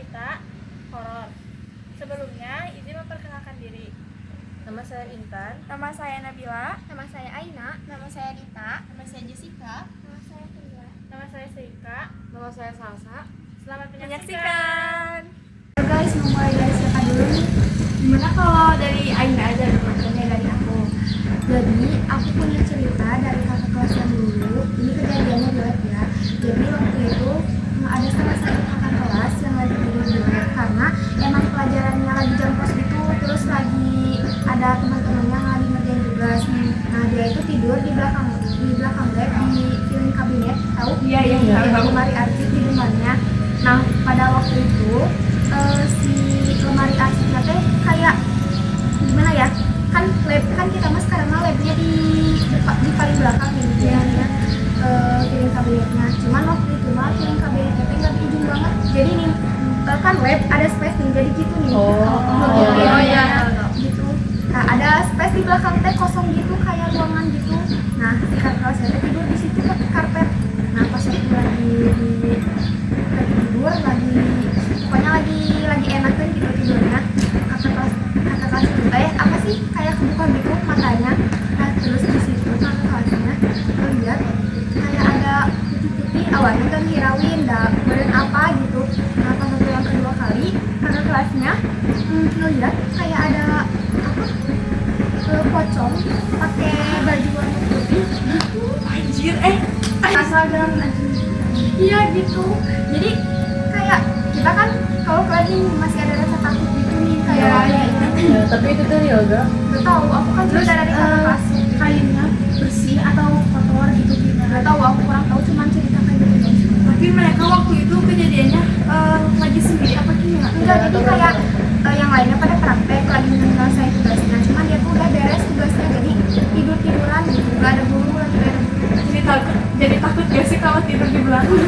cerita horor. Sebelumnya, izin memperkenalkan diri. Nama saya Intan. Nama saya Nabila. Nama saya Aina. Nama saya Dita. Nama saya Jessica. Nama saya Kendra. Nama saya Seika. Nama saya Salsa. Selamat menyaksikan. Halo guys, memulai dari siapa dulu nih? Gimana kalau dari Aina aja dulu, dari aku. Jadi, aku punya cerita dari kakak kelas yang dulu. Ini kejadiannya di web ya. Jadi waktu itu ada salah satu kakak kelas yang lagi tidur di web karena emang pelajarannya lagi jam kos gitu. Terus lagi ada teman-temannya yang lagi ngerjain tugas. Nah dia itu tidur di belakang web di filing kabinet. Tahu? Iya. Di lemari arsip di depannya. Nah pada waktu itu si lemari arsipnya teh kayak gimana ya? Kan lab kan kita mas karena labnya di paling belakang gitu ya. Filing kabinetnya. Cuman waktu itu mah filing kabinetnya teh nggak di ujung banget. Jadi nih kan web ada space nih jadi gitu nih. iya. Gitu. Nah ada space di belakang teh kosong gitu kayak ruangan gitu. Nah si kakak kelas saya tidur di situ pakai karpet. Nah pas aku lagi tidur pokoknya lagi enak kan gitu tidurnya. Kakak kelas itu apa sih kayak kebuka gitu matanya. Nah terus di situ kakak kelasnya lihat kayak ada putih-putih awalnya kan hirauin dah badan apa gitu. Nah pas aku yang kedua kali kakak kelasnya lihat kayak ada pocong pakai baju warna putih gitu. Anjir, Asal jangan anjing. Iya gitu. Jadi kayak kita kan kalau lagi masih ada rasa takut gitu nih kayak Ya, tapi itu tuh yoga. nggak tahu aku kan cerita dari kakak kelas. kainnya bersih atau kotor gitu gimana? Nggak tahu aku kurang tahu cuman cerita kayak gitu. Tapi mereka waktu itu kejadiannya lagi sendiri apa gimana? Enggak, jadi kayak yang lainnya pada praktek lagi menyelesaikan tugasnya. Cuman dia tuh udah beres tugasnya jadi tiduran gitu. Nggak ada guru lagi beres. Jadi takut gak sih kalau tidur di belakang?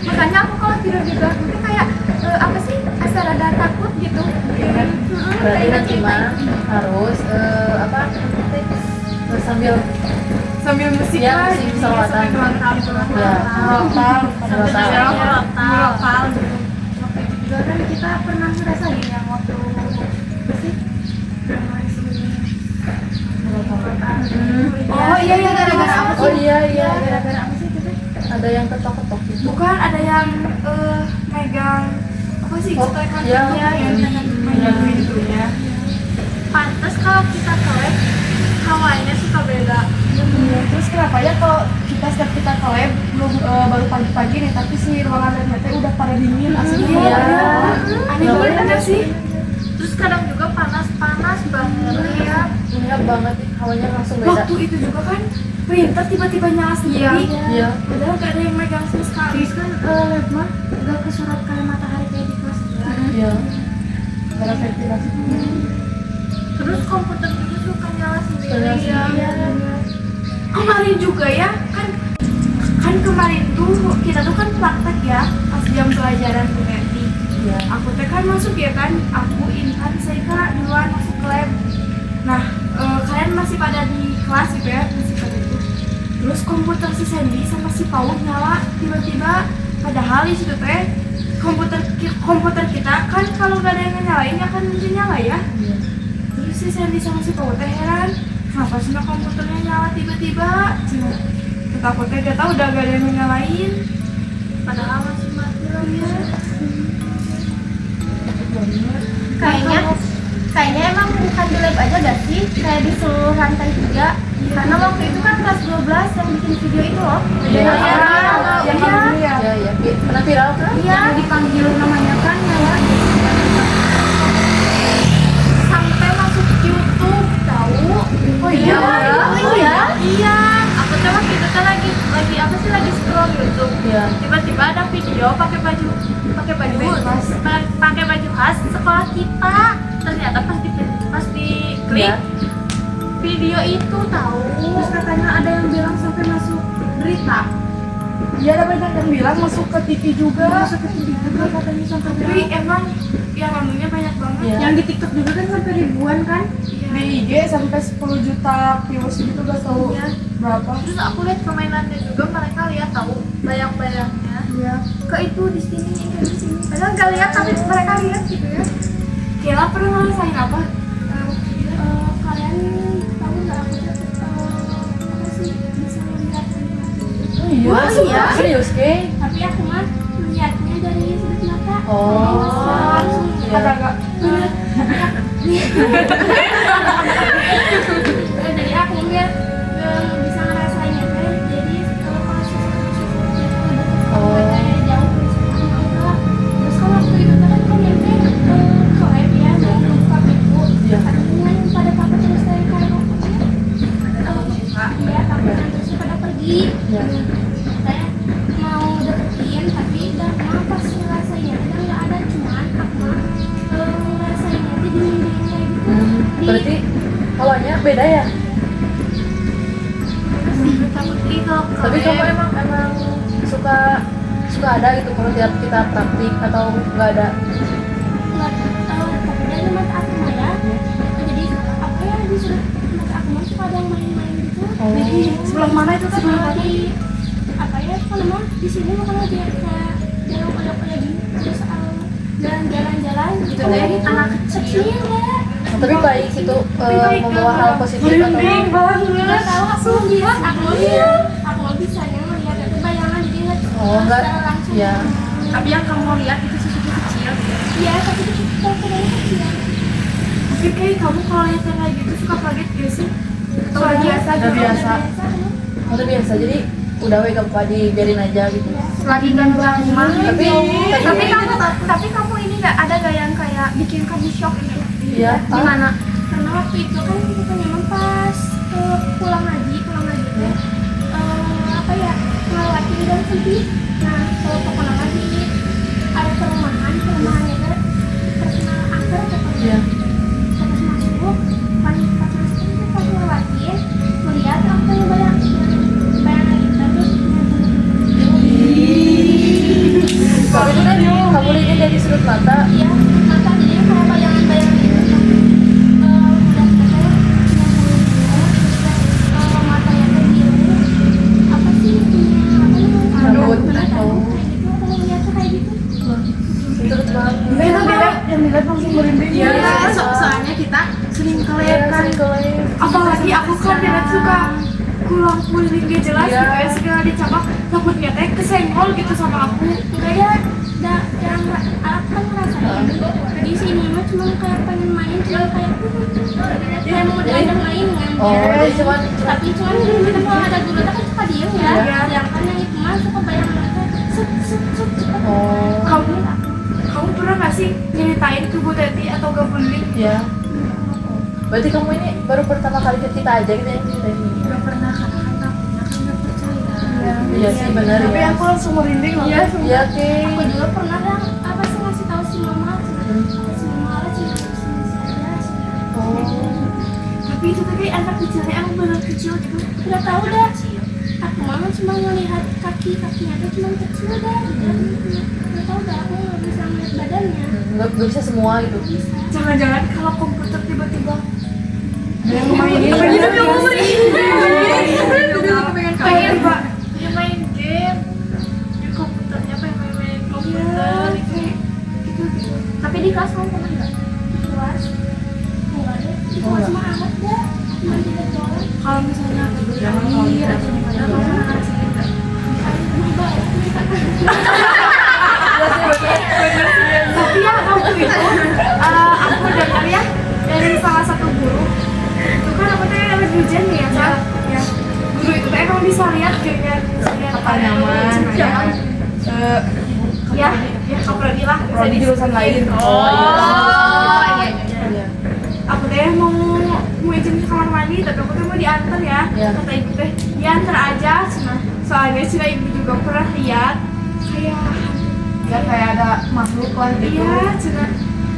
Makanya aku kalau tidur di belakang tuh kayak apa sih asal ada takut gitu. Berarti nanti mah harus Sambil musik Iya, lah, musik jadi salawatan. sampai ngerontal gitu. Ya. Ngerontal gitu. Waktu itu juga kan kita pernah ngerasain yang waktu apa sih? Oh iya gara-gara apa sih? Oh iya. Gara-gara apa sih itu teh? Ada yang ketok-ketok gitu. Bukan ada yang megang apa sih? Oh, Cetekan iya. yang megang pintunya. Pantes kalau kita ke lab, hawanya suka beda. Terus kenapa ya kalau setiap kita ke lab baru pagi-pagi nih tapi si ruangan labnya teh udah pada dingin aslinya. Iya. Aneh banget enggak sih? Terus kadang juga panas banget ya. Iya banget, hawanya langsung beda. Waktu itu juga kan printer tiba-tiba nyala sendiri. Iya. Padahal gak ada yang megang sama sekali. Terus kan lab mah nggak kesurat kayak matahari kayak di kelas. Iya. Gara ventilasi. Terus komputer juga suka nyala sendiri. Nyala sendiri. Ya. Kemarin juga ya kan kemarin tuh kita tuh kan praktek ya pas jam pelajaran UNI. Iya. Aku teh kan masuk ya kan, aku Intan Seika duluan masuk ke lab. Nah kalian masih pada di kelas gitu ya masih pada itu. Terus komputer si Sandy sama si Paul nyala tiba-tiba, padahal di situ teh komputer kita kan kalau gak ada yang nyalain ya kan mungkin nyala ya. Iya. Terus si Sandy sama si Paul teh heran, kenapa sih komputernya nyala tiba-tiba? Kata aku teh gak tau udah gak ada yang nyalain. Padahal masih mati lagi. Kayaknya emang bukan di lab aja gak sih? Kayak di seluruh rantai 3. Karena waktu itu kan kelas 12 yang bikin video itu loh. Iya. Yang kamu dulu ya? Iya. Pernah viral kan? Iya, dipanggil namanya kan nyala. Sampai masuk YouTube tahu. Oh iya. Oh iya. Iya. Aku tuh waktu itu kan lagi apa sih lagi scroll YouTube. Iya. Tiba-tiba ada video pakai baju khas sekolah kita. Ternyata pas diklik Iya. video itu tahu. Terus katanya ada yang bilang sampai masuk berita. Iya ada banyak yang bilang masuk ke TV juga. Masuk ke TV juga katanya sampai. Tapi emang yang anunya banyak banget. Iya. Yang di TikTok juga kan sampai ribuan kan? Di IG sampai 10 juta views gitu gak tahu berapa. Terus aku lihat permainannya juga, mereka lihat tahu bayang-bayangnya. Iya. Ke itu di sini ini di sini. Padahal nggak lihat tapi mereka lihat gitu ya. Kira pernah ngerasain apa? Kalian tahu nggak aku tuh apa sih bisa melihat Oh iya, Wah, iya. serius ke? tapi aku mah melihatnya dari sudut mata. Oh, langsung iya. Ada nggak? jadi aku melihat bisa ngerasainnya kan. Jadi kalau sesuatu Oh. kayak jauh misalnya enggak. Terus kalau waktu itu kan nyampe ke lab ya dan buka pintu. Iya. Artinya yang pada takut terus kayak ya takut terus pada pergi. Iya. Saya mau deketin tapi udah pas ngerasainnya udah nggak ada, cuman aku mah ngerasainnya di dinding kayak gitu. Berarti hawanya beda ya? Takut kalau Tapi kamu emang suka ada gitu kalau tiap kita praktik atau nggak ada? Nggak tahu tapi dari mata aku mah ya. Jadi apa ya di sudut mata aku mah suka ada yang main-main gitu. Oh. Sebelah mana itu kan? Kalau di apa ya kalau mah di sini mah kalau dia kayak jalan-jalan di terus jalan-jalan gitu Oh. deh, anak kecil deh. Tapi baik itu membawa hal positif atau? Merinding banget. Nggak tahu aku lihat aku bisanya melihat itu bayangan jadi nggak Oh, enggak. secara langsung. Iya. Tapi yang kamu lihat itu sesuatu kecil. Iya tapi itu kecil kecil. Tapi kayak kamu kalau lihat yang kayak gitu suka kaget gak sih? Soal biasa Udah gitu. biasa. Udah biasa jadi udah wake up dibiarin aja gitu. Lagi gangguan rumah. Tapi kamu ini nggak ada gak yang kayak bikin kamu shock gitu? Iya. Gimana? Karena waktu itu kan kita memang pas pulang haji tuh apa ya melewati gang sempit. Nah kalau keponakan di ada perumahannya kan terkenal angker katanya. Iya. Pas masuk pas masuk itu pas melewatin melihat apa yang bayangan kita terus Tapi itu kan kamu lihatnya dari sudut mata. iya mata jadinya kayak bayangan-bayangan itu kan udah katanya matanya tuh biru apa sih punya apa namanya Rambut. kayak gitu Oh. aku ngeliatnya kayak gitu. Sudut mata. Itu beda yang dilihat langsung merinding. Iya, Ya. soalnya kita sering Iya, kelihatan. sering kelihatan. Apalagi aku kan dia suka pulang kuliah dia jelas Iya. gitu ya segala dicabak takutnya teh kesenggol gitu sama aku. Enggak ya yang aku kan ngerasain di sini mah cuma kayak pengen main cuma kayak kayak mau diajak main kan Oh, jadi cuman tapi cuman kita kalau ada guru kan suka diem ya Iya. sedangkan yang itu mah suka bayangan mereka set cepet. Oh. Kamu pernah gak sih nyeritain ke Bu Teti atau ke Beli? Ya. Berarti kamu ini baru pertama kali ke kita aja gitu yang cerita ini. Gak pernah karena kan takutnya kan gak percaya. Iya sih benar Tapi ya. aku langsung merinding loh. Iya, Ki. Aku juga pernah yang apa sih ngasih tahu si mama si mama lah si aja sih. Oh. Tapi itu tuh kayak anak kecilnya emang bener kecil gitu. Udah tahu dah aku mama cuma ngelihat kakinya tuh cuma kecil dah udah tahu dah aku nggak bisa ngeliat badannya. Nggak bisa semua gitu. Jangan-jangan kalau komputer tiba-tiba Yang mainin. Pengen Pak, dia main game di komputernya, pengen main komputer gitu. Tapi di kelas kamu pernah nggak? Di kelas? Enggak deh. Di Oh, kelas enggak. mah amat dah. Cuma tiga doang. kalau misalnya belajar atau gimana kamu ngerasain nggak? Tapi ya waktu itu aku dengar ya dari salah satu guru itu kan apa tuh lagi ujian nih ya Sal? Ya. Guru itu tuh emang bisa lihat kayaknya lihat Apa nyaman? Jangan. Ya, apalagi lah bisa di jurusan lain. Oh, iya. Iya. aku teh mau izin ke kamar mandi tapi aku teh mau diantar ya. Iya. Kata ibu teh diantar aja cina soalnya cina ibu juga pernah lihat kayak Ya kayak ada makhluk lah gitu. iya cina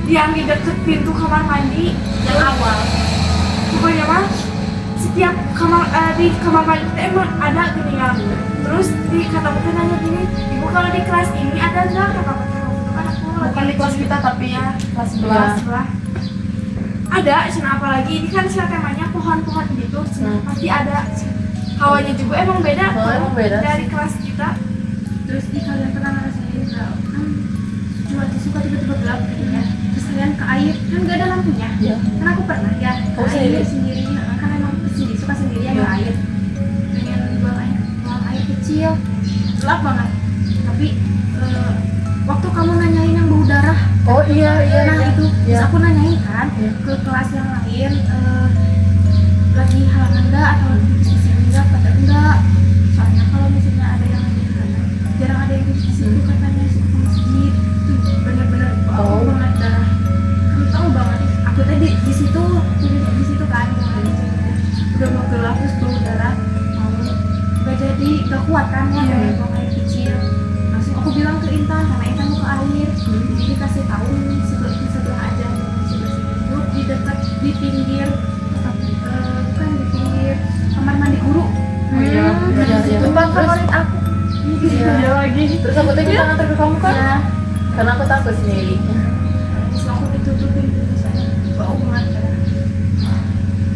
yang di deket pintu kamar mandi Yang awal. pokoknya mah setiap di kamar mandi itu emang ada gini ya. Terus di kata aku nanya gini, ibu kalau di kelas ini ada nggak? Kata aku kan aku Bukan di kelas kita tapi ya kelas sebelah. sebelah. Ada, cina apalagi ini kan cina temanya pohon-pohon gitu, cina pasti ada. Hawanya juga emang beda, Oh, emang beda. dari kelas kita. Terus di kalian pernah ngerasain nggak? Kan cuma di lampunya, terus kalian ke air kan nggak ada lampunya. Iya. Kan aku pernah ya ke Oh, air sendiri? sendiri, kan emang sendiri suka sendiri ya ke air, pengen buang air kecil, gelap banget. Tapi waktu kamu nanyain yang bau darah, Oh iya iya. nah iya. itu Iya. terus aku nanyain kan Iya. ke kelas yang lain, lagi halangan enggak atau lagi di sini enggak, pada enggak. Soalnya kalau misalnya ada yang lagi halangan, jarang ada yang di situ katanya suka masjid. Tuh bener-bener bau Oh. banget darah. Kamu tahu banget, aku tadi di situ kan yang lagi ceritanya. Udah mau gelap terus bau darah, mau nggak jadi nggak kuat kan ya, Iya. pengen buang air kecil. Langsung aku bilang ke Intan karena Intan mau ke air, jadi dikasih tahu sebelah aja sebelah sini itu di dekat di pinggir bukan di pinggir kamar mandi guru. Iya, iya, iya. Tempat favorit aku. Iya. Iya lagi. Terus aku tadi kita nganter ke kamu kan? Ya, Karena aku takut sendiri. terus aku ditutupin misalnya bau banget kan.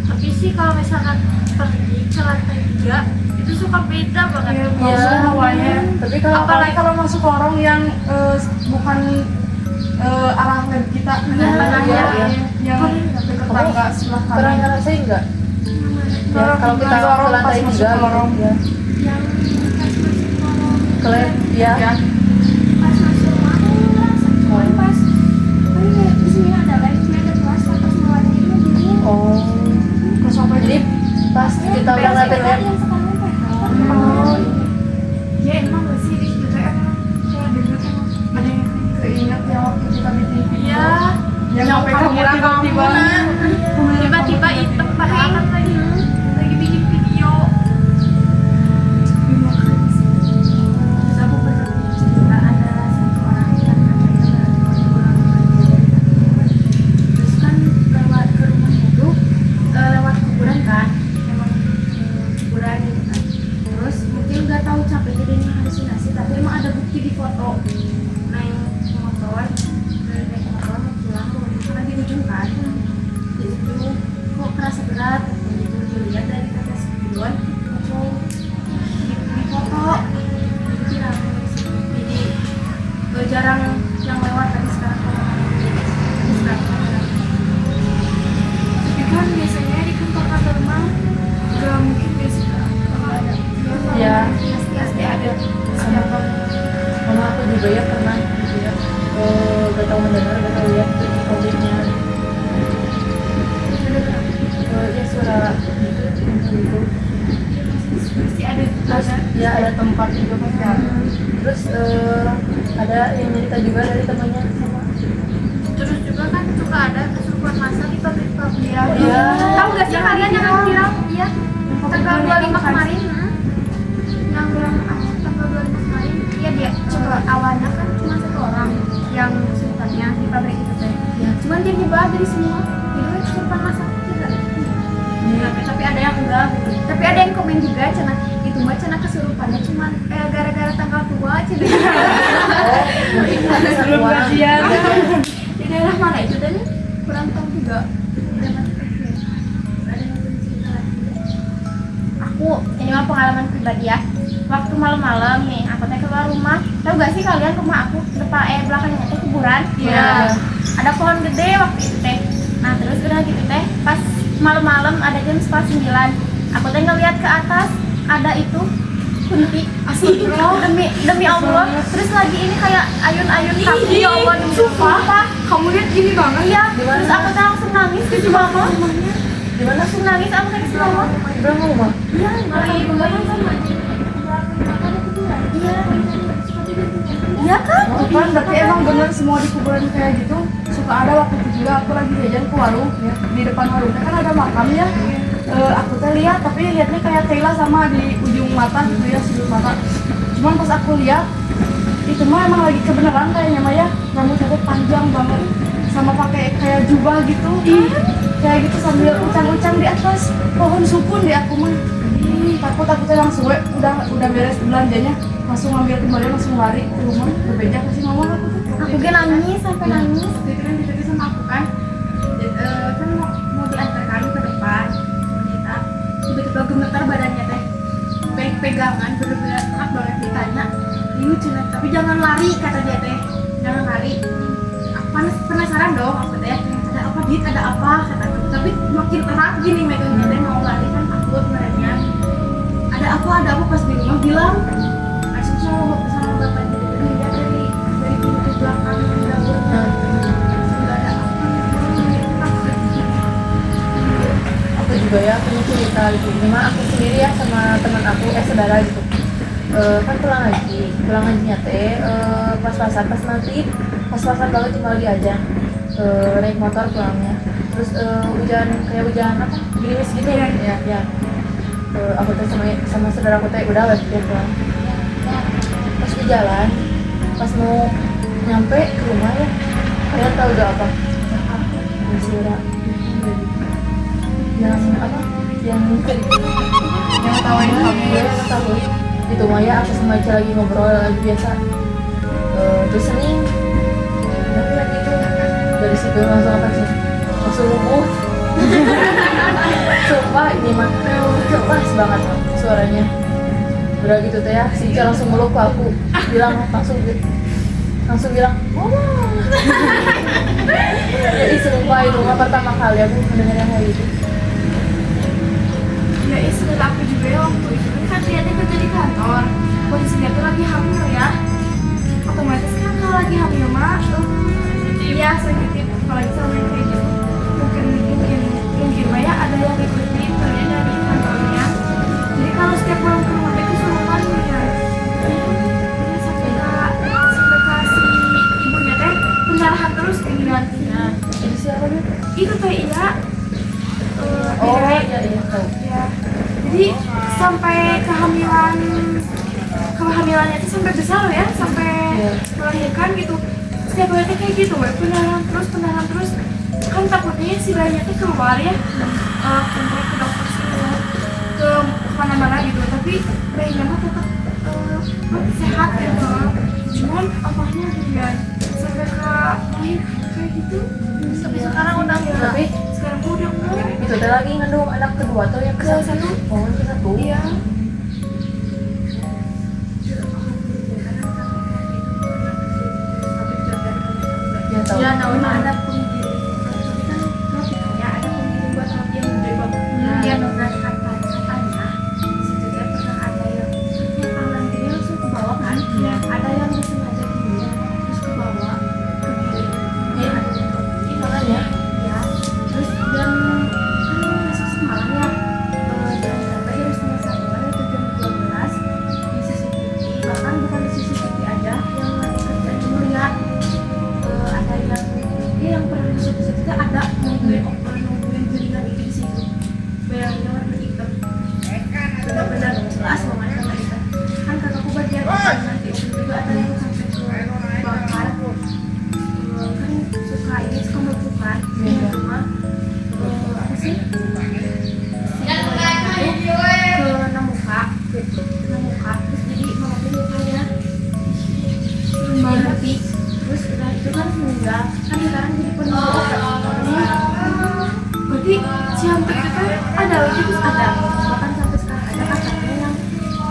Tapi sih kalau misalkan pergi ke lantai 3 itu suka beda banget. Iya, Iya. langsung hawanya. Tapi kalau Apalagi kalau masuk lorong yang bukan arah lab kita, Iya, iya, iya. yang dekat tangga sebelah pernah kanan. ngerasain nggak? Ya, Lorong kalau kita lorong ke lantai pas masuk 3 ke lorong. ya. Yang pas masuk lorong, Ke lab, ya. Ya. pas masuk aku ngerasa cuman pas Oh, di sini ada lagi, sini ada kelas atas mulanya ini gini. Oh. Ke sofa Jadi pas kita udah ngeliatin lab. Yang sekarang teh. Oh. ya emang gak sih di situ tuh emang kayak denger emang ada yang keinget yang waktu kita di TV. iya Yang sampai kamu kamu tiba-tiba. tiba-tiba hitam padahal kan lagi bikin video. Terus aku pernah cerita ada satu orang yang katanya pulang terus kan lewat ke rumahnya tuh lewat kuburan kan, emang kuburan gitu kan. Terus mungkin nggak tahu capek jadinya halusinasi, tapi emang ada bukti di foto naik motor naik motor mau pulang karena di ujung kan di situ kok kerasa berat gitu dilihat dari atas kuburan muncul di foto jadi jarang yang lewat tadi sekarang Tapi kan biasanya di kantor mah gak mungkin biasa bakal ada. Ya. pasti ada Sama mama aku juga ya pernah gitu ya. Gak tau mendengar, gak tau lihat objeknya. Ya suara gitu. Pasti ada Terus ya ada tempat juga pasti ada. Terus ada yang cerita juga dari temannya sama. terus juga kan suka ada kesurupan masal di pabrik-pabrik. Iya. tahu gak sih kalian yang viral iya tanggal 25 kemarin yang tanggal 25 kemarin iya dia coba awalnya kan cuma satu orang yang kesurupannya di pabrik itu teh Iya. cuman dia nyebar dari semua itu kan kesurupan masal tidak tapi ada yang enggak gitu. Tapi ada yang komen juga cina itu mah cina kesurupannya cuman gara-gara tanggal tua cina Oh, mungkin ada satu Belum orang. gajian. di daerah mana itu dan kurang tahu juga. Ada yang belum cerita lagi. Aku ini mah pengalaman pribadi ya. Waktu malam-malam nih, aku teh keluar rumah. Tahu gak sih kalian rumah aku depan belakangnya teh kuburan? Iya. Ada pohon gede waktu itu teh. Nah terus udah gitu teh, pas malam-malam ada jam setengah 9. Aku teh ngeliat ke atas ada itu kunti. Demi Allah. Terus lagi ini kayak ayun-ayun kaki ya Allah demi sumpah. Kamu lihat gini banget. Iya. Di mana? Terus aku teh langsung nangis ke mama. Di mana? Langsung nangis aku teh ke mama. Di belakang rumah. Iya, belakang sama. Iya. Iya kan? Oh, kan berarti emang bener semua di kuburan kayak gitu. Suka ada waktu itu juga aku lagi jajan ke warung ya, di depan warungnya kan ada makam ya. Aku teh lihat tapi lihatnya kayak Taylor sama di ujung mata gitu ya, sudut mata. Cuman pas aku lihat itu mah emang lagi kebenaran kayaknya Maya, rambutnya tuh panjang banget sama pakai kayak jubah gitu. Kayak gitu sambil ucang-ucang di atas pohon sukun di aku mah. Takut aku teh langsung udah beres belanjanya langsung ngambil kembali langsung lari ke rumah berbeda kasih mama aku tuh. Aku juga nangis sampai nangis. Itu kan ditanya sama aku kan, kan mau diantarkan ke depan, kita tiba-tiba gemetar badannya teh, pegangan bener-bener enak banget ditanya, ini cina tapi jangan lari kata dia teh, jangan lari. Aku pernah ada apa kataku, tapi makin erat gini megang kita mau lari kan takut merenya. Ada apa pas di rumah bilang langsung sama bapaknya dari pintu belakang dapur. Nggak ada apa takut. Aku juga ya punya cerita gitu. Cuma aku sendiri ya sama teman aku saudara gitu. Kan pulang ngajinya teh pas-pasan pas maghrib, pas-pasan banget cuma lagi aja naik motor pulangnya. Terus hujan apa gerimis gitu ya. Aku teh sama saudara aku teh udah dia pulang. Pas di jalan, pas mau nyampe ke rumah ya, kalian tahu gak apa? Suara yang apa? Yang tawain kamu. tahu itu Maya aku sama Ica lagi ngobrol lagi biasa. Terus sening udah gitu dari situ langsung apa sih langsung lumpuh. Sumpah ini mah jelas banget suaranya. Udah gitu teh ya si Ica langsung meluk ke aku langsung bilang mama. Jadi sumpah itu mah pertama kali aku mendengar yang kayak gitu. Ya istri aku juga ya waktu itu kan lihatnya kerja di kantor, posisinya tuh lagi hamil ya. Otomatis kan kalau lagi hamil mah iya sensitif, apalagi sama yang kayak gitu. Mungkin mah ya ada yang ngikutin kerja dari kantornya. Jadi kalau setiap pulang ke rumah itu kesurupan ya. Sampai si ibunya teh pendarahan terus pinggirannya. Jadi siapa dia? Itu teh iya. Iya tahu. Ya. Jadi sampai kehamilannya itu sampai besar ya, sampai melahirkan gitu. Setiap hari kayak gitu, pendarahan terus. Kan takutnya si bayinya tuh keluar ya, sampai ke dokter sih ke mana-mana gitu. Tapi bayinya mah tetap sehat ya, cuman apanya gitu ya, sampai ke lahir kayak gitu. Sampai sekarang udah enggak. Tapi Sekarang udah enggak. itu teh lagi ngandung anak kedua tuh yang ke satu. Oh, ke satu. Iya. Ya tahu. Ya tahu ada penggiring. Tapi kan logikanya ada penggiring buat roti yang gede banget. Dia pernah katanya si Jogja pernah ada yang tangan gini langsung ke bawah kan. Ada yang disengaja gini terus ke bawah ke giring. Iya. Makanya Ya terus jam kan masuk semalam ya jam berapa ya setengah satu kan itu jam 12 di CCTV bahkan bukan di CCTV aja yang lagi kerja cuma lihat ada yang pernah masuk ke situ ada nungguin jaringan itu di situ bayangnya warna hitam benar-benar jelas banget sama kita kan kakakku bagian nanti juga ada yang sampai ke bakar kan suka melakukan cuma apa sih ke namuka terus jadi mamaku mukanya mati terus udah itu kan meninggal kan sekarang jadi penuh Berarti si hantu itu kan ada lagi terus ada. bahkan sampai sekarang ada kakaknya yang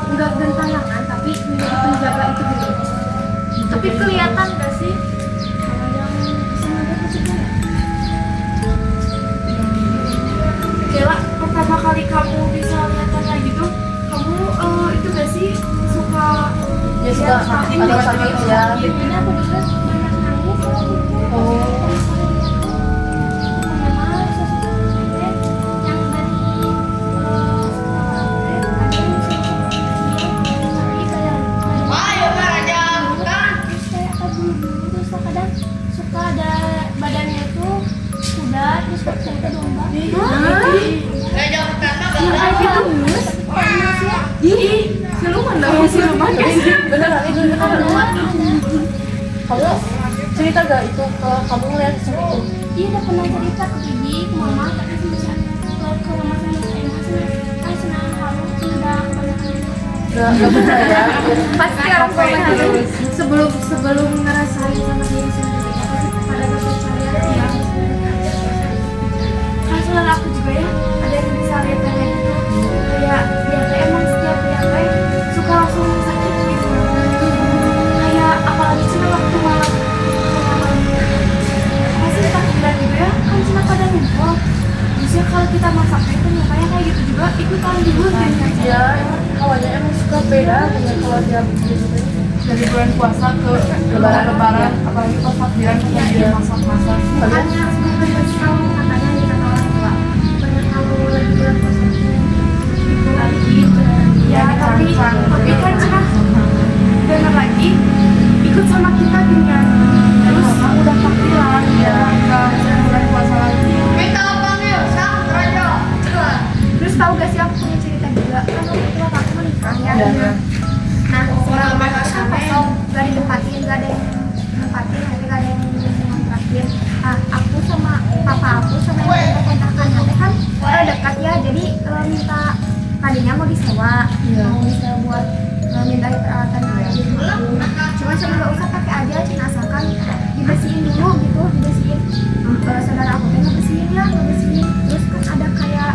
enggak gentayangan tapi menjadi penjaga itu dulu Tapi kelihatan gak sih? kalau yang sengaja pasti kan Kela, pertama kali kamu bisa lihat kayak gitu, kamu itu gak sih suka dia suka atau sakit ya. Jadi aku juga banyak nangis waktu itu. Oh. Memang sesuatu yang dari sekolah ada yang tapi kayak terus kayak kabur terus kadang suka ada badannya itu kuda terus kayak itu domba. kayak gitu? Ih, siluman dong, siluman kan? Beneran itu beneran. Kamu cerita gak itu ke kamu ngeliat sesuatu? Iya udah pernah cerita ke bibi, ke mama, tapi bisa ke rumah sama saya kan senang kamu sudah kebanyakan Gak percaya. pasti orang tua sebelum ngerasain sama diri sendiri pasti pada percaya ya Kan saudara aku juga ya, ada yang bisa lihat kayak gitu. Kayak dia teh emang setiap lihat teh suka langsung sakit gitu. Kayak apalagi cina waktu malam pasti takut juga ya, kan cina kadang kalau tiap gitu dari bulan puasa ke lebaran apalagi pas takbiran kan lagi masak-masak. Makanya semoga beritahu katanya di kata orang tua. Banyak kalau lagi bulan puasa itu lagi Ya tapi kan cina dengar lagi ikut sama kita dengan terus udah takbiran ya ke bulan puasa lagi. Terus tahu gak sih aku punya cerita juga kan waktu itu aku menikah ya. Nah selama masa kosong gak ditempatin, gak ada yang nempatin, nanti gak ada yang ngontrakin. Nah aku sama papa aku sama yang kontrakan nanti kan dekat ya, jadi minta tadinya mau disewa, mau disewa buat minta peralatan air gitu. Cuma gak usah pakai aja, cina asalkan dibersihin dulu gitu, dibersihin. Saudara aku tuh ngebersihin ya, ngebersihin. Terus kan ada kayak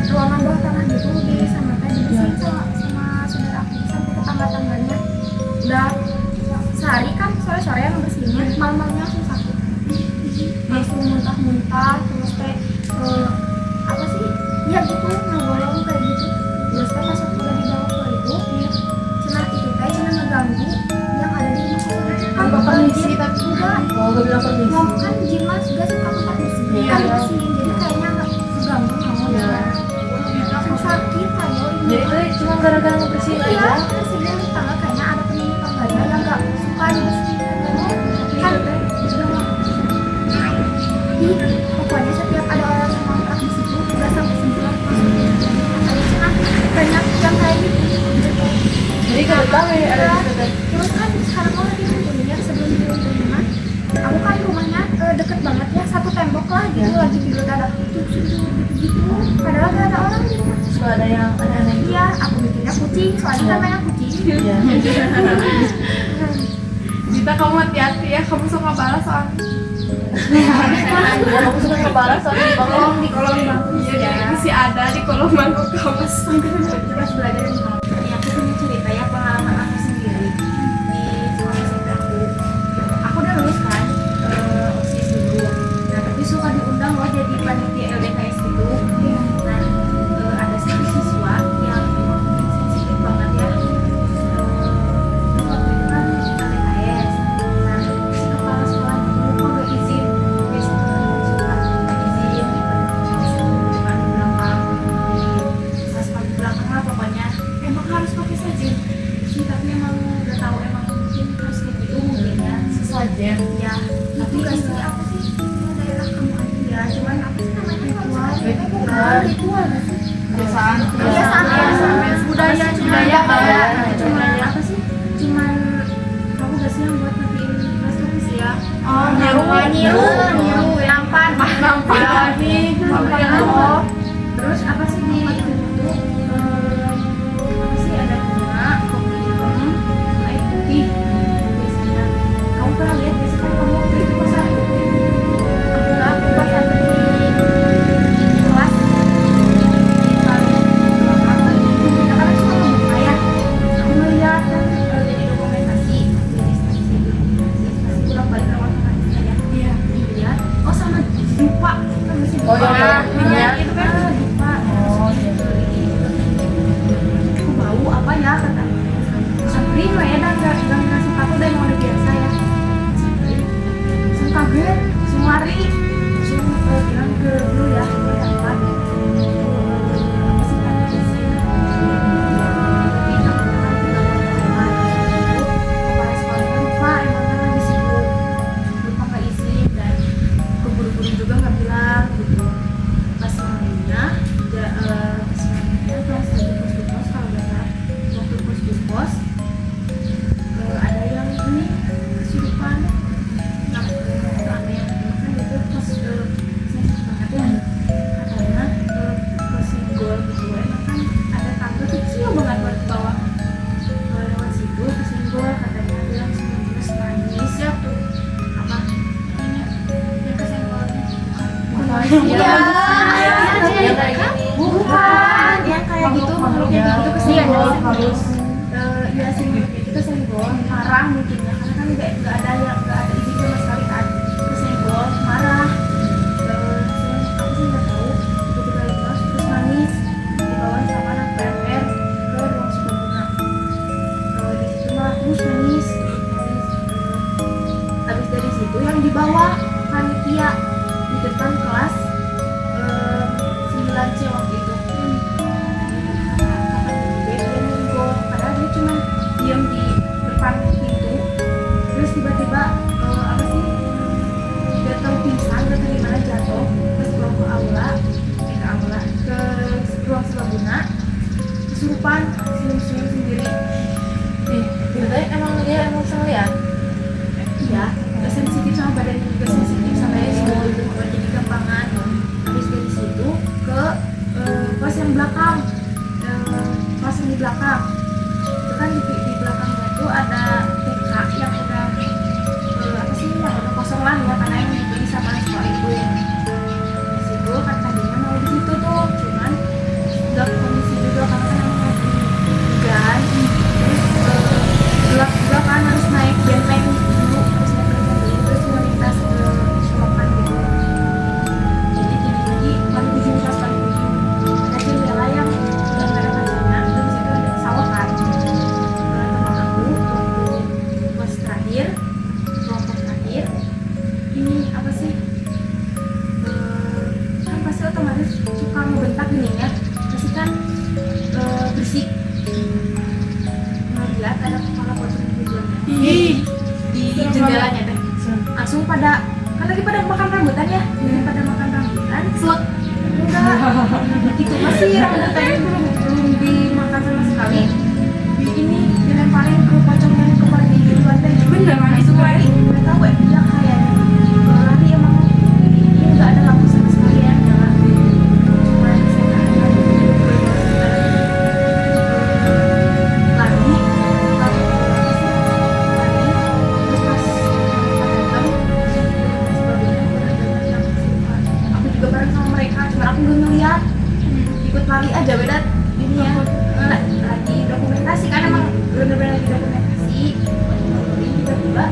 ruangan bawah tanah gitu di sana teh dibersihin sama saudara aku sampai ke tangga-tangganya. Udah sehari kan sore-sore yang ngebersihinnya, malam-malamnya langsung sakit. Langsung muntah-muntah, terus teh apa sih? Ya gitu, ngegolong kayak gitu. Terus teh pas waktu udah dibawa ke itu, cenah itu teh cenah ngeganggu yang ada di rumah saya. Kan bapak jin tapi enggak. oh gak bilang permisi Ngomong kan jin mas juga suka tempat bersihin. Iya. Kan bersihin, jadi kayaknya nggak ngeganggu ngomong ya. Langsung sakit ayo ini. jadi itu cuma gara-gara ngebersihin Iya, aja bersihin di tangga kayaknya ada temen tetangganya yang nggak suka dibersihin. Kan pokoknya setiap ada orang yang ngontrak di situ udah sampai sebulan masuk. Katanya cenah banyak yang kayak gitu. jadi kalau tahu ya ada di situ Terus kan sekarang mau lagi ya sebelum turun ke rumah, aku kan rumahnya deket banget ya, satu tembok lah gitu, lagi di luar ada gitu. Padahal gak ada orang di rumah. suka ada yang aneh-aneh Iya, aku mikirnya kucing, soalnya kan banyak kucing. iya Dita kamu hati-hati ya, kamu suka balas soalnya. ya aku suka ngebalas soalnya di bawah Di kolong bangku Iya, ya. masih ada di kolom bangku kamu. Terus belajar dari kamu. Ini aku punya cerita ya, pengalaman aku sendiri di sekolah SMP aku. Aku udah lulus kan, OSIS dulu. Nah tapi suka diundang loh jadi panitia LDKS gitu. Nah ada satu siswa yang memang sensitif banget ya. Waktu itu kan LDKS. Nah si kepala sekolah itu kok gak izin biasanya suka izin kan di belakang pas paling belakang lah pokoknya emang harus pakai sajen sih tapi emang udah tahu emang mungkin harus kayak gitu mungkin ya Sesajen. ya Tapi tapi gak sih kan apa sih daerah kamu aja ya, cuman apa sih namanya Ritual. ritual gak sih? Kebiasaan. Kebiasaan. Budaya cuman apa sih cuman kamu gak sih yang buat nantiin kelas tulis ya Oh, Nyiru, nampan, Oh, terus apa sih di itu apa sih ada bunga, kopi hitam, air putih biasanya. Kamu pernah lihat biasanya kan kamu waktu itu pas aku enggak aku pas aku di kelas di paling belakang lagi kita kan suka ngebuka ya. Aku melihat kan jadi dokumentasi pulang balik ke rumah ya. Iya. Dilihat, oh sama dupa kan masih Oh, dupa. iya, iya. Itu kan dupa. oh iya Aku bau apa ya kata Sabrin lah ya dan gak ngasih tahu dan mau udah biasa ya Sabrin langsung kaget langsung lari langsung bilang ke dulu ya ke apa sih kan izin tapi teman-teman tidak mau kepala sekolahnya lupa emangnya lagi sibuk lupa nggak izin dan keburu-buru juga nggak bilang gitu pas malamnya pas malamnya pas lagi pos kalau nggak salah waktu pos ada yang ini kesurupan nah ada yang kan itu pas sensitif banget ya katanya kesinggol gitu emang kan ada tangga kecil banget buat ke bawah lewat situ kesinggol katanya dia langsung nangis ya tuh apa yang kesenggolnya bukan Iya. yang kayak gini bukan yang kayak gitu makhluknya kayak gitu kesenggol halus. ya senggol kayak gitu senggol marah mungkin ya karena kan nggak ada izin sama sekali kan kesenggol marah aku sih nggak tahu tiba-tiba lepas terus nangis dibawa sama anak PMR ke ruang psikologi bawah panitia di depan kelas 9C waktu itu. Kakak dia nenggol, padahal dia cuma diam di depan pintu. Terus tiba-tiba apa sih? Dia tahu pingsan, gak tahu gimana jatuh. Terus pulang ke aula, ke ruang serbaguna, kesurupan, senyum-senyum sendiri. Ceritanya emang dia emosional ya? Iya, sensitif sama badannya juga sensitif sama semua itu jadi gampangan. Habis dari situ ke kelas yang belakang, kelas yang di belakang. Itu kan di belakangnya tuh ada TK yang udah apa sih yang udah kosong lah ya karena yang dibeli sama sekolah itu. Di situ kan tadinya mau di situ tuh, cuman nggak kondisi juga karena kan emang lagi hujan. Terus gelap juga kan harus naik benteng dulu, harus naik benteng dulu terus melintas ke selokan gitu. Jadi lagi paling ujung kelas paling ujung ada jendela yang nggak ada kacanya, terus itu ada sawah kan. Teman aku waktu kelas terakhir, kelompok terakhir, ini apa sih? Kan pasti otomatis suka ngebentak gini ya, pasti kan berisik. Ngeliat ada kepala pocong juga di jendelanya teh, langsung pada kan lagi pada makan rambutan ya, jadi pada makan rambutan selek enggak itu masih rambutannya belum dimakan sama sekali, ini dilemparin ke pocong yang kepalanya di luar teh. Beneran itu lari nggak tahu ya kayaknya lari emang ini nggak ada lampu sama sekali ya nyala, cuma saya aku nggak ngeliat, ikut lari aja beda ini ya, lagi dokumentasi kan emang bener-bener lagi dokumentasi. Ini tiba-tiba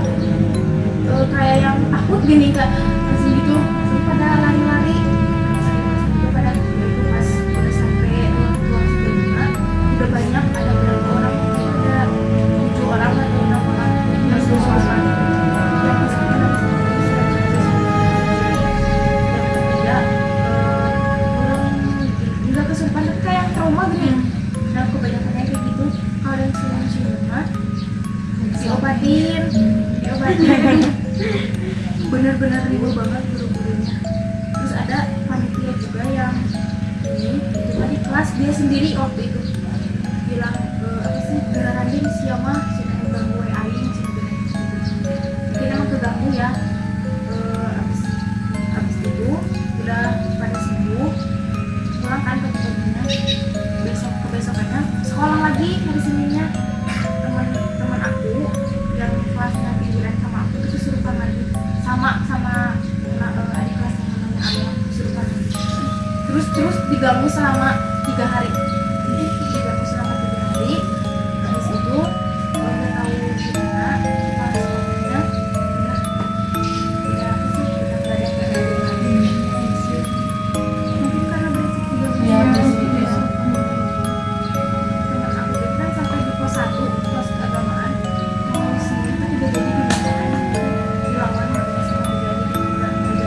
kayak yang takut gini kak, langsung gitu, langsung pada lari-lari, langsung pada itu pas udah sampai ruang sebelah udah banyak, ada berapa orang, ada 7 orang atau 6 orang yang suara yang misalnya nggak kesurupan tapi kayak trauma gini. Nah kebanyakannya kayak gitu, kalau ada yang senyum-senyuman diobatin bener-bener ribu banget guru-gurunya. Terus ada panitia juga yang ini itu tadi kelas dia sendiri waktu itu bilang apa sih gara din siapa sih ganggu aing sih mungkin emang keganggu ya. Abis itu udah pada sembuh pulang kan pagi-paginya, kebesokannya sekolah lagi hari Seninnya. Teman aku yang kelasnya pinggiran sama aku itu kesurupan lagi sama adik kelas yang namanya Alia, kesurupan lagi terus diganggu selama 3 hari. Jadi diganggu selama 3 hari. Habis itu nggak tahu gimana kepala sekolahnya udah apa sih udah nggak ada yang lagi. Mungkin karena berisik juga Iya, berisik. teman aku itu kan sampai di pos 1 pos keagamaan mau sini tuh udah jadi kebiasaan dilawan makanya sama dia jadi nggak jadi.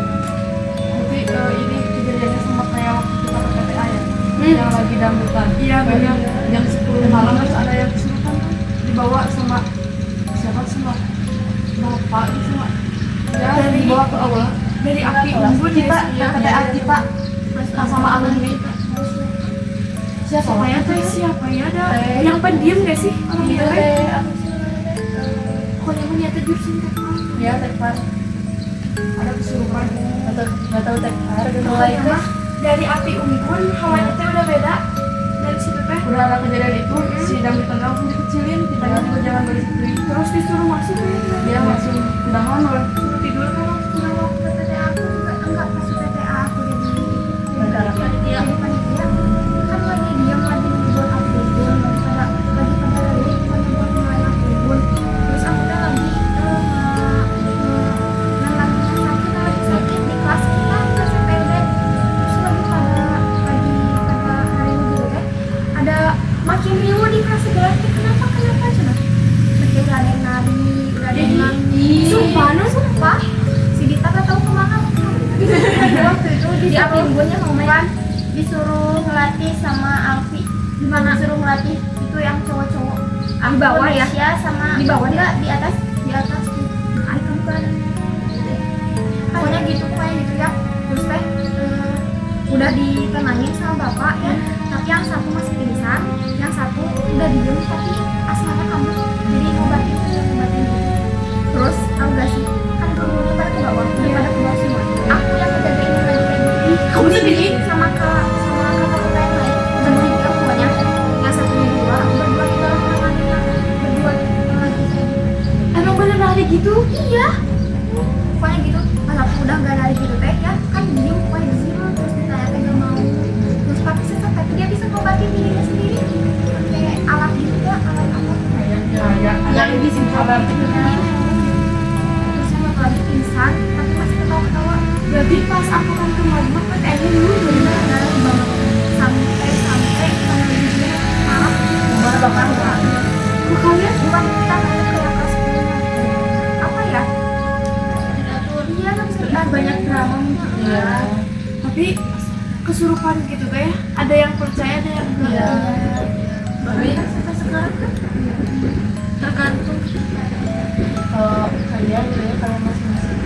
Nanti ini kejadiannya sama kayak waktu kita ke PTA ya, Yang lagi dangdutan. iya benar. Jam 10 malam Terus ada yang kesurupan kan dibawa sama siapa, sama bapak itu sama ya, dibawa ke aula dari api unggun Kita ya, PTA kita sama alumni. siapa Pokoknya tuh siapa ya ada yang pendiam gak sih orang itu teh? Pokoknya menyata jurusan teknik. Ya, tekvar. Ada kesurupan. Nggak tahu tekvar. Udah mulai Pokoknya teh. mah dari api unggun hawanya teh udah beda. Dari situ teh Udah ada kejadian itu. sidang di tengah pun dikecilin, kita juga jangan berisik. Terus disuruh masuk ya. Dia langsung Udah malam suruh tidur kan. Nah, waktu PTA aku juga enggak pas PTA aku jadi Ada panitia kan lagi diam lagi buat aku unggun lagi pada lari pokoknya buat mulai aku unggun. Terus aku tuh lagi lagi sakit di kelas kita kelas PPD. Terus lagi pada hari ini juga kan ada makin riuh di kelas sebelah. Kenapa coba? Makin gak ada yang nari, gak ada yang nangis. Sumpah, no, sumpah. Jadi aku liburnya mau main disuruh ngelatih sama Alfi. Gimana? Disuruh ngelatih itu yang cowok-cowok. Di bawah ya? Indonesia sama Di bawah enggak di atas tuh. Ay, kamu kan. Pokoknya gitu ya. Terus teh udah ditenangin sama bapak ya. Tapi yang satu masih pingsan, yang satu udah diem tapi asmanya kamu. Jadi ngobatin gitu. Terus tau gak sih? Kan dulu pada ke bawah, pada ke bawah semua. Aku yang ngejagain yang lagi kayak gini. Kamu sendiri? Sama kakak yang lain. Bertiga pokoknya. Yang satunya di luar, aku berdua di dalam ruangan berdua lagi kayak gitu. Emang bener ada gitu? Iya. Pokoknya gitu. Pas aku udah gak lari gitu teh ya, kan diem pokoknya diem terus ditanya teh gak mau. Terus papi sesek tapi dia bisa ngobatin dirinya sendiri. Pakai alat gitu ya, alat apa? Yang di sini kabar Terus sama lagi pingsan, tapi masih ketawa-ketawa. Berarti pas aku kan ke mama kan Emi dulu bener. Nah, banget sampai penelitian malam. Gimana bapak? Kok kalian? Bukan kita ada ke kelas 10 apa ya? Iya kan bisa Banyak drama mungkin. Iya. Tapi kesurupan gitu teh. Ada yang percaya, ada yang enggak. Iya. Tapi sampai sekarang kan tergantung. Kalau kalian gitu ya, kalau masing-masing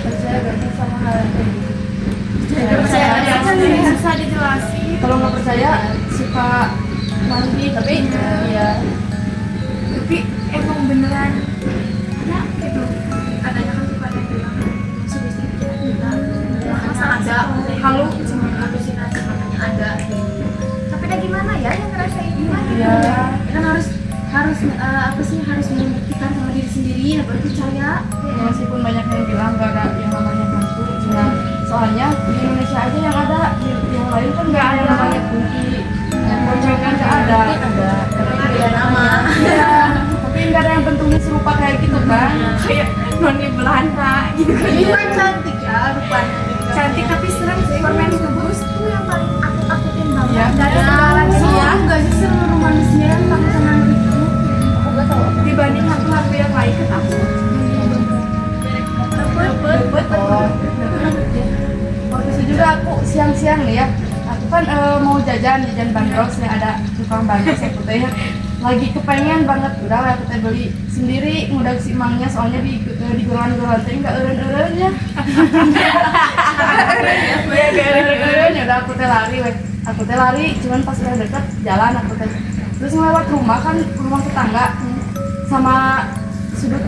percaya gak sih sama hal yang kayak gitu? Percaya ada kan susah dijelasin. Kalau nggak percaya suka mandi tapi ya Tapi emang beneran ada gitu. Katanya kan suka ada yang bilang masih bisa kita. Makanya ada Halo. cuma halusinasi makanya ada. tapi udah gimana ya yang ngerasain gimana? ya Kan harus apa sih harus membuktikan sama diri sendiri ya baru percaya. meskipun banyak yang bilang gak ada yang namanya hantu cuma soalnya di Indonesia aja yang ada di yang lain kan nggak ada yang namanya kunti yang pocong kan nggak ada tapi beda nama ya tapi nggak ada yang bentuknya serupa kayak gitu kan Kayak noni Belanda gitu kan. Ini kan cantik ya rupanya. Cantik tapi serem sih. Permen kebus tuh yang paling aku takutin banget Ya. dari Ya, segala sih jenis. ya, enggak sih seluruh manusia yang takut sama itu. aku nggak tahu apa Dibanding hantu-hantu yang lain kan aku Debet, waktu itu juga aku siang-siang nih ya aku kan mau jajan bandros yang ada tukang bandros aku teh ya lagi kepengen banget udah aku teh beli sendiri ngudag si emangnya soalnya di goran-goran teh nggak eureun-eureun ya eureun ya udah aku teh lari cuman pas udah deket jalan aku teh terus ngelewat rumah kan rumah tetangga sama sudut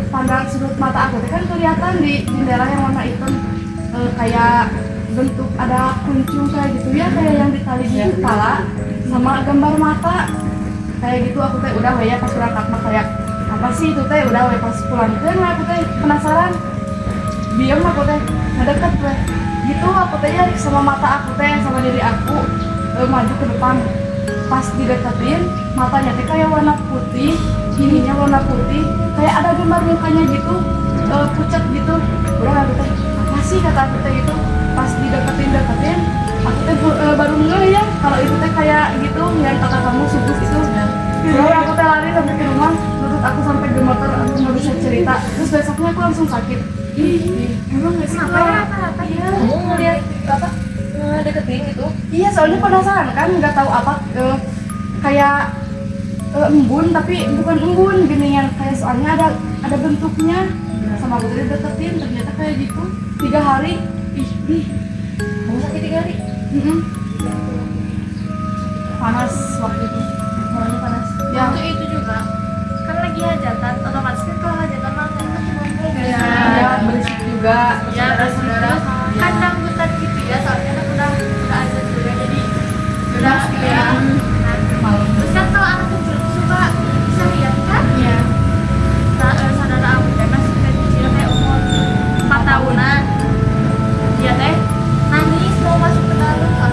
mata aku teh kan kelihatan di jendela yang warna hitam kayak bentuk ada kuncung kayak gitu ya kayak yang ditali di kepala sama gambar mata kayak gitu aku teh udah ya pas berangkat mah kayak apa sih itu teh udah pas pulang teh aku teh penasaran diem aku teh ngedeket teh gitu aku teh ya sama mata aku teh sama diri aku maju ke depan pas dideketin matanya teh kayak warna putih ininya warna putih kayak ada gambar mukanya gitu pucat gitu udah aku teh apa sih kata aku teh gitu pas dideketin aku teh baru ngeh ya kalau itu teh kayak gitu yang kata kamu subuh itu udah aku teh lari sampai ke rumah lutut aku sampai gemeter aku nggak bisa cerita terus besoknya aku langsung sakit emang nggak sih Kenapa ya rata-rata ya? kamu ngeliat apa ngedeketin gitu iya soalnya penasaran kan nggak tahu apa kayak embun tapi bukan embun gini yang kayak soalnya ada bentuknya sama aku tadi deketin ternyata kayak gitu 3 hari ih kamu sakit 3 hari panas waktu itu orangnya panas ya Waktu itu juga kan lagi hajatan, otomatis kan kalau hajatan mah kan cuma ngomong ya berisik juga ya saudara kan dangdutan gitu ya soalnya kan udah ada juga jadi udah ya malam terus kan kalau anak kecil tuh suka bisa lihat kan ya saudara aku teh masih kecil kayak umur 4 tahunan dia teh nangis mau masuk ke dalam kan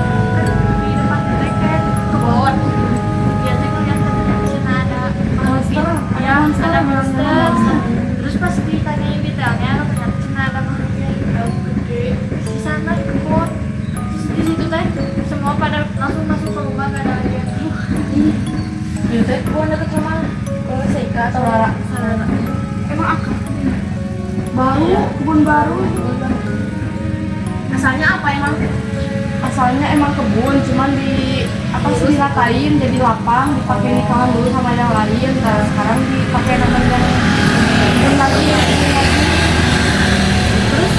di depan teh kayak ke bawah dia teh ngeliat di sana ada monster ya ada monster terus pas ditanyain detailnya ternyata cina ada makhluknya yang gede di sana di kebun terus di situ teh semua pada langsung masuk ke rumah gak ada lagi yang itu teh gua deket sama Seika atau Lara emang aku baru kebun baru Asalnya apa emang? asalnya emang kebun, cuman di apa sih diratain jadi lapang, dipakai nikahan dulu sama yang lain. Nah sekarang dipakai namanya yang lagi Terus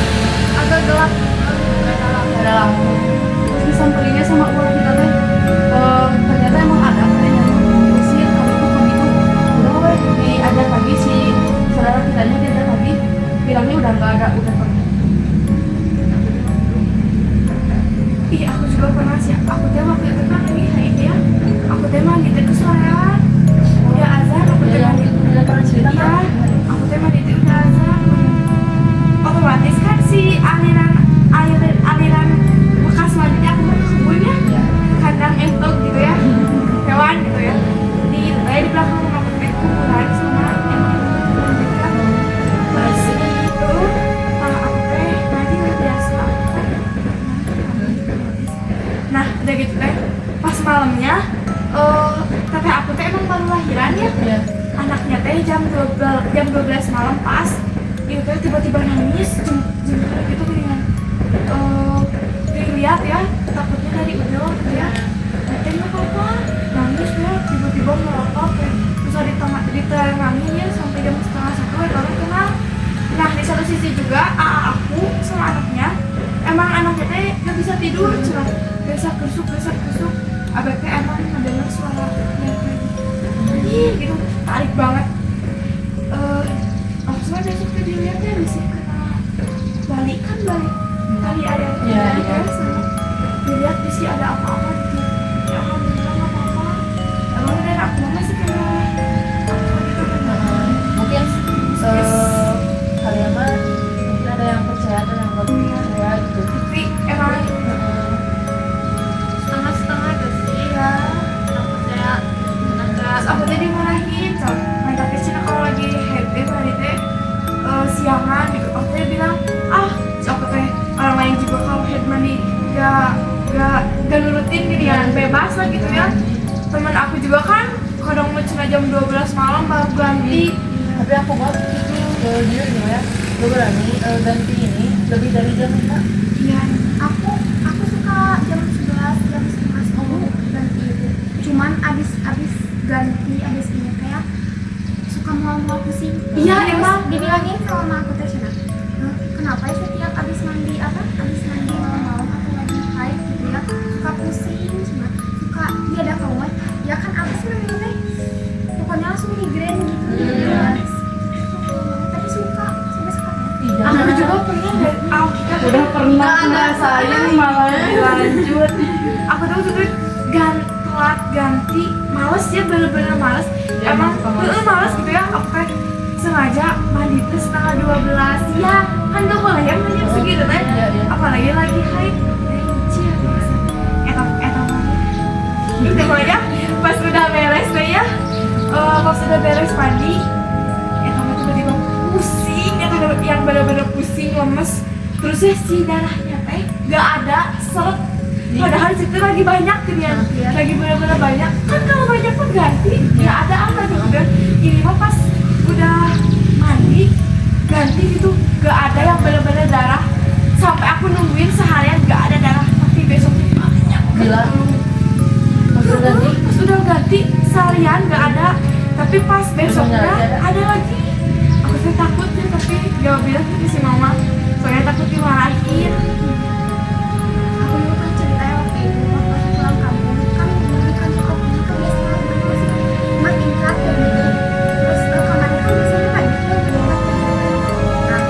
agak gelap. ada lampu. terus disamperinnya sama uang kita teh. Ternyata emang ada katanya diusir kalau itu begitu. Udah weh diajar lagi si saudara kitanya diajar lagi, bilangnya udah nggak ada, udah pergi. Ih, aku juga pernah sih. Aku teh waktu itu kan lagi haid ya. Aku teh mandi teh kesorean. Udah azan, aku teh mandi. Udah pernah cerita Iya, kan? aku teh mandi teh udah azan. Otomatis kan si aliran bekas mandinya aku mau ke kebunnya. Iya. Kandang entok gitu ya. Hewan gitu ya. Di belakang rumah aku teh kuburan sama emang gitu kan. Terus itu aku teh mandi udah biasa. Nah, udah gitu teh, pas malamnya, teteh aku teh emang baru lahiran ya. Iya. Anaknya teh jam 12 malam pas, itu teh tiba-tiba nangis, jemput gitu dengan dilihat ya, takutnya dari ujung ya. Teh nggak apa-apa, nangis ya, tiba-tiba melotot ya, bisa diterangin ya sampai jam setengah 1 ya baru kenal. Nah di satu sisi juga aku sama anaknya, emang anaknya teh gak bisa tidur, cuma besok kusuk, abah teh emang mendengar suara yang kayak gitu, tarik banget. Soalnya besok teh dilihatnya bisa kena balik kali ada Iya, dari iya. sana. Dilihat bisa ada apa-apa gitu. Ya alhamdulillah nggak apa-apa. Emang dari aku masih kena apa gitu kan. Mungkin kalian mah mungkin ada yang percaya atau yang nggak percaya gitu. Tapi emang Setengah-setengah tuh sih. iya. Aku kayak Terus aku teh dimarahin, so, mantan Cina kalau lagi happy hari teh siangan gitu, aku teh bilang, si aku teh orang lain juga kalau head mandi gak nurutin gitu ya, bebas lah gitu ya. Temen aku juga kan, kadang mau cina jam 12 malam baru ganti. Tapi aku mah jujur gimana ya, gue berani ganti ini lebih dari jam 5. Iya, aku suka jam 11, jam setengah 10 ganti itu. Cuman abis ganti, abis ini kayak suka mual-mual pusing. Iya, Terus emang. dibilangin sama aku teh Cina, kenapa ya setiap abis mandi malam-malam atau lagi haid gitu ya suka pusing, suka dia ada kawan ya kan apa sih namanya teh, pokoknya langsung migrain gitu. Tapi suka aku juga pernah dari kita udah pernah ngerasain malah lanjut. Aku tuh telat ganti, males ya, bener-bener males. Ya, Emang suka males. males gitu ya. Aku kayak sengaja mandi tuh setengah 12 ya, kan gak boleh ya mandi segitu teh. Iya, iya. Apalagi lagi haid. Cia, eta banget. Itu pokoknya pas udah beres teh ya, pas udah beres mandi, eta mah tiba-tiba pusing, eta yang bener-bener pusing, lemes. Terus ya si darahnya teh gak ada, seret. Padahal situ lagi banyak gitu ya, lagi bener-bener banyak. Kan kalau banyak pun ganti, gak ada apa gitu kan. Ini mah pas udah mandi, ganti gitu, gak ada yang bener-bener darah. Sampai aku nungguin seharian gak ada darah, tapi besoknya banyak. Gila. Maksudnya ganti? Pas udah ganti seharian gak ada, tapi pas besoknya ada lagi. Aku sih takut ya, tapi gak bilang ke si mama, soalnya takut dimarahin. aku dulu kan ceritanya waktu itu pas pulang kampung kan di kantor aku kan biasanya rumah tingkat dan gitu. Terus kamarnya kan biasanya banyak tuh rumah tingkat.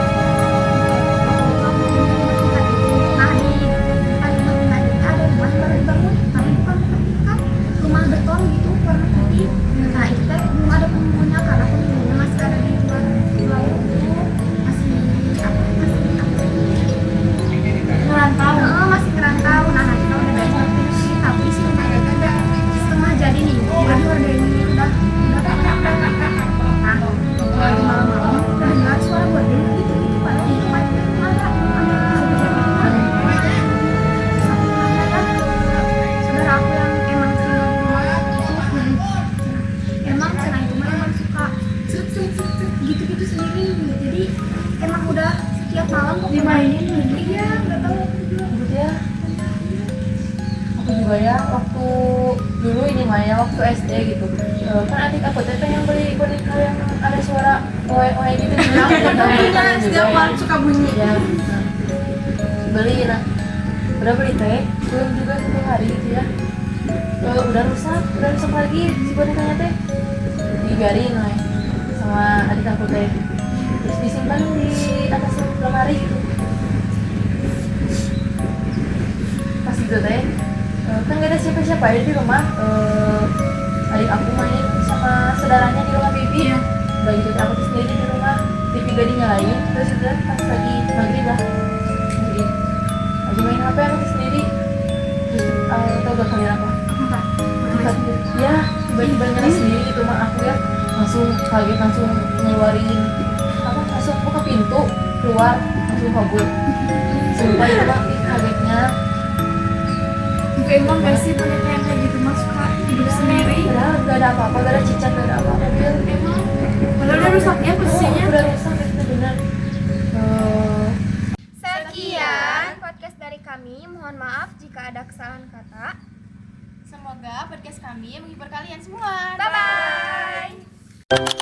Nah di depan rumah tingkat itu ada rumah yang baru dibangun, tapi bukan rumah tingkat, rumah beton gitu warna putih. Nah itu teh belum ada penghuninya karena penghuninya masih ada di luar itu, masih apa sih juga ya waktu dulu ini mah ya waktu SD gitu. Kan adik aku teh pengen beli boneka yang ada suara oe gitu. Setiap malam suka bunyi. Ya, nah, beli nah. Udah beli teh, belum juga 1 hari gitu ya. Udah rusak lagi si bonekanya teh. Dibiarin we sama adik aku teh. Terus disimpan di atas lemari gitu. Pas itu teh, kan gak ada siapa-siapa ya di rumah. Adik aku main sama saudaranya di rumah bibi. Udah gitu aku tuh sendiri di rumah, TV gak dinyalain. Terus udah pas lagi maghrib lah, lagi main HP aku tuh sendiri. Terus tau gak kalian apa? Ya tiba-tiba nyala sendiri gitu mah aku ya langsung kaget, langsung ngeluarin apa, langsung buka pintu keluar, langsung kabur. Sumpah itu mah kagetnya. Emang gak sih boneka yang kayak gitu mah suka hidup sendiri? Padahal gak ada apa-apa, gak ada cicak, gak ada apa-apa. Emang padahal udah rusaknya posisinya. Udah rusak itu benar. Sekian podcast dari kami. Mohon maaf jika ada kesalahan kata. Semoga podcast kami menghibur kalian semua. Bye bye.